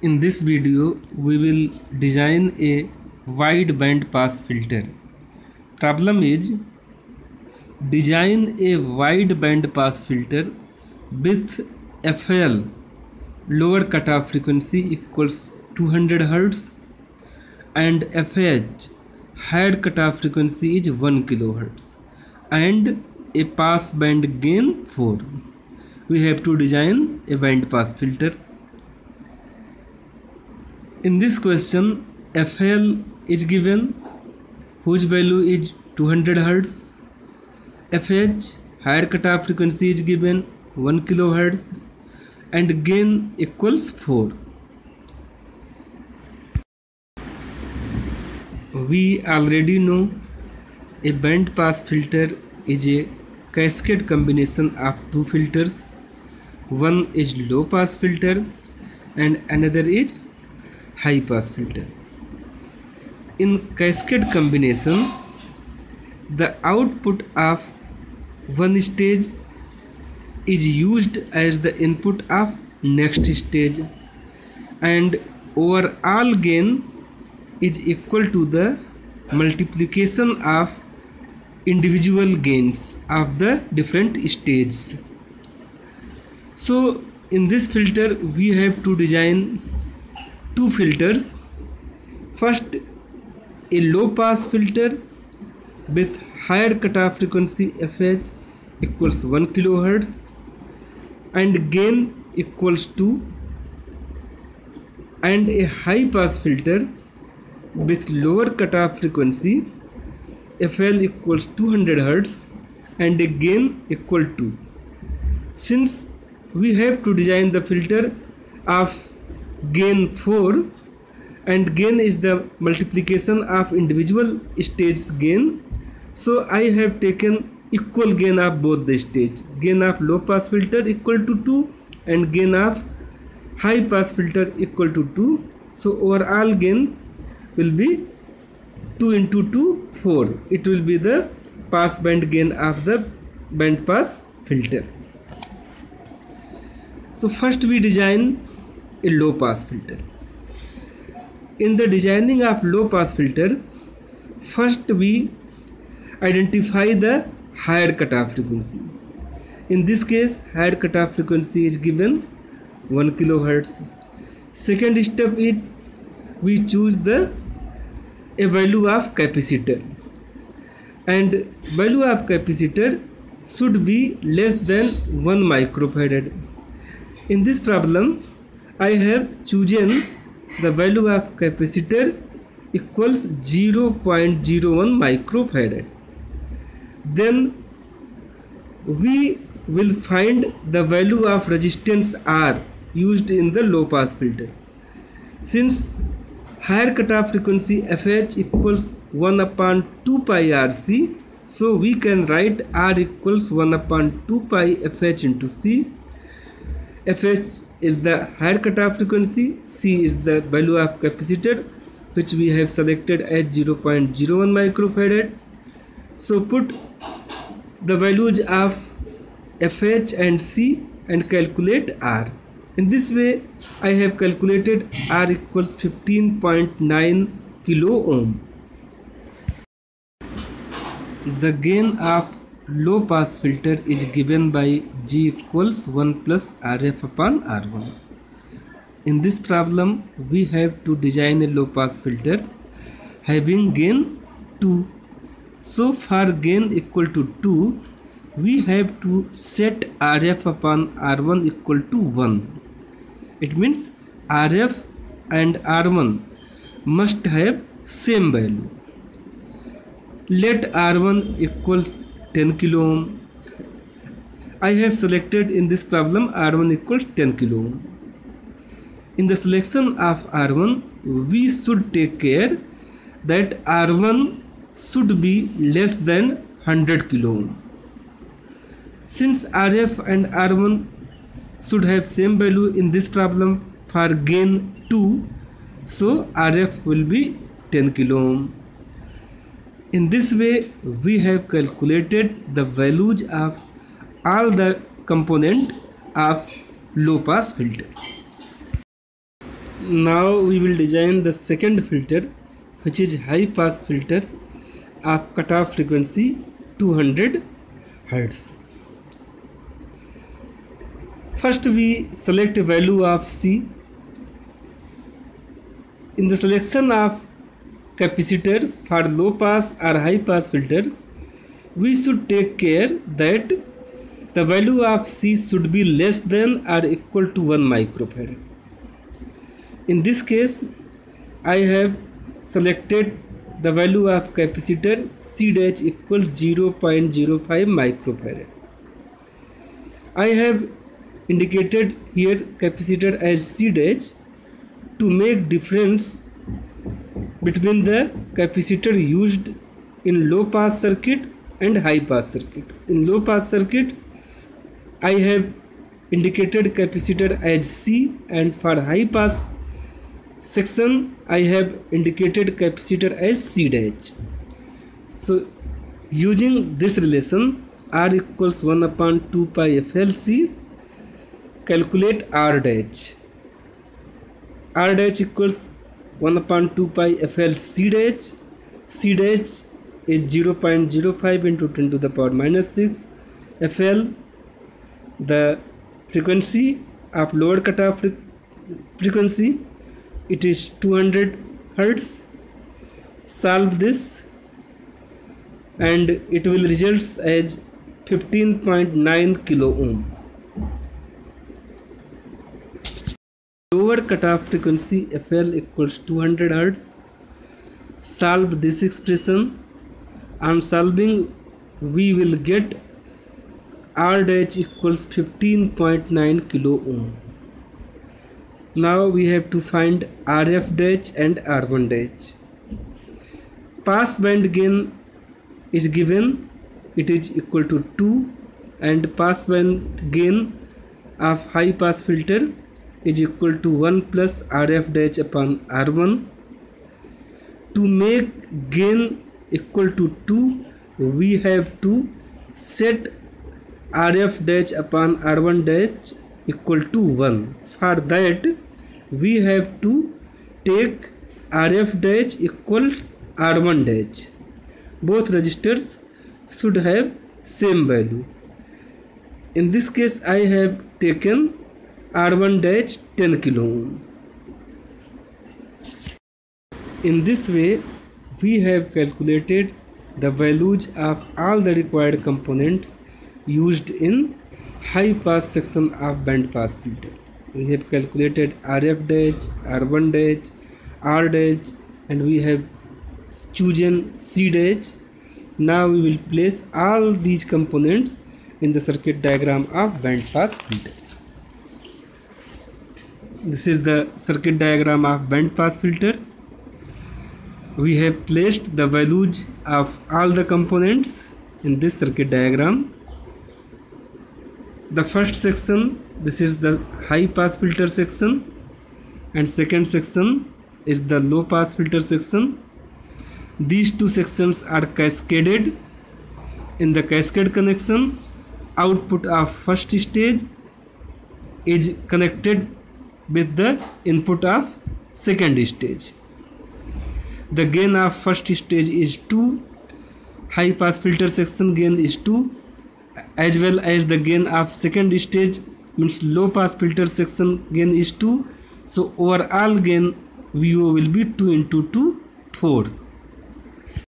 In this video, we will design a wide band pass filter. Problem is, design a wide band pass filter with FL lower cutoff frequency equals 200 Hz and FH higher cutoff frequency is 1 kHz and a pass band gain 4. We have to design a band pass filter. In this question, FL is given, whose value is 200 Hz. FH higher cutoff frequency is given 1 kHz and gain equals 4. We already know a band pass filter is a cascade combination of two filters. One is low pass filter and another is high pass filter. In cascade combination, the output of one stage is used as the input of next stage and overall gain is equal to the multiplication of individual gains of the different stages. So in this filter we have to design two filters. First, a low pass filter with higher cutoff frequency FH equals 1 kHz and gain equals 2, and a high pass filter with lower cutoff frequency FL equals 200 Hz and a gain equal to. Since we have to design the filter of gain 4 and gain is the multiplication of individual stages gain, so I have taken equal gain of both the stage. Gain of low pass filter equal to 2 and gain of high pass filter equal to 2. So overall gain will be 2 into 2, 4. It will be the pass band gain of the band pass filter. So first we design a low pass filter. In the designing of low pass filter, first we identify the higher cutoff frequency. In this case, higher cutoff frequency is given 1 kHz. Second step is we choose a value of capacitor, and value of capacitor should be less than 1 microfarad. In this problem, I have chosen the value of capacitor equals 0.01 microfarad. Then we will find the value of resistance R used in the low pass filter. Since higher cutoff frequency FH equals 1 upon 2 pi RC, so we can write R equals 1 upon 2 pi FH into C. FH is the higher cutoff frequency, C is the value of capacitor which we have selected as 0.01 microfarad. So put the values of FH and C and calculate R. In this way I have calculated R equals 15.9 kilo ohm. The gain of low pass filter is given by G equals 1 plus RF upon R1. In this problem we have to design a low pass filter having gain 2. So for gain equal to 2, we have to set RF upon R1 equal to 1. It means RF and R1 must have same value. Let R1 equals 10 kilo ohm. I have selected in this problem R1 equals 10 kilo ohm. In the selection of R1, we should take care that R1 should be less than 100 kilo ohm. Since RF and R1 should have same value in this problem for gain 2, so RF will be 10 kilo ohm. In this way we have calculated the values of all the component of low pass filter. Now we will design the second filter, which is high pass filter of cutoff frequency 200 Hz. First we select a value of C. In the selection of capacitor for low pass or high pass filter, we should take care that the value of C should be less than or equal to 1 microfarad. In this case, I have selected the value of capacitor C dash equal 0.05 microfarad. I have indicated here capacitor as C dash to make difference between the capacitor used in low pass circuit and high pass circuit. In low pass circuit, I have indicated capacitor as C, and for high pass section I have indicated capacitor as C dash. So using this relation R equals 1 upon 2 pi FLC, calculate R dash. R dash equals 1 upon 2 pi FLC dash. C dash is 0.05 into 10 to the power minus 6. FL, the frequency of lower cutoff frequency, it is 200 Hz. Solve this and it will result as 15.9 kilo ohm. Lower cutoff frequency FL equals 200 Hz. Solve this expression. On solving, we will get R dash equals 15.9 kilo ohm. Now we have to find RF dash and R1 dash. Pass band gain is given, it is equal to 2, and pass band gain of high pass filter is equal to 1 plus RF dash upon R1. To make gain equal to 2, we have to set RF dash upon R1 dash equal to 1. For that, we have to take RF dash equal R1 dash. Both registers should have same value. In this case, I have taken R1 dash 10 kilo ohm. In this way, we have calculated the values of all the required components used in high pass section of band pass filter. We have calculated RF dash, R1 dash, R dash, and we have chosen C dash. Now we will place all these components in the circuit diagram of band pass filter. This is the circuit diagram of band pass filter. We have placed the values of all the components in this circuit diagram. The first section, this is the high pass filter section, and second section is the low pass filter section. These two sections are cascaded. In the cascade connection, output of first stage is connected with the input of second stage. The gain of first stage is 2, high pass filter section gain is 2, as well as the gain of second stage, means low pass filter section gain is 2. So overall gain VO will be 2 into 2, 4.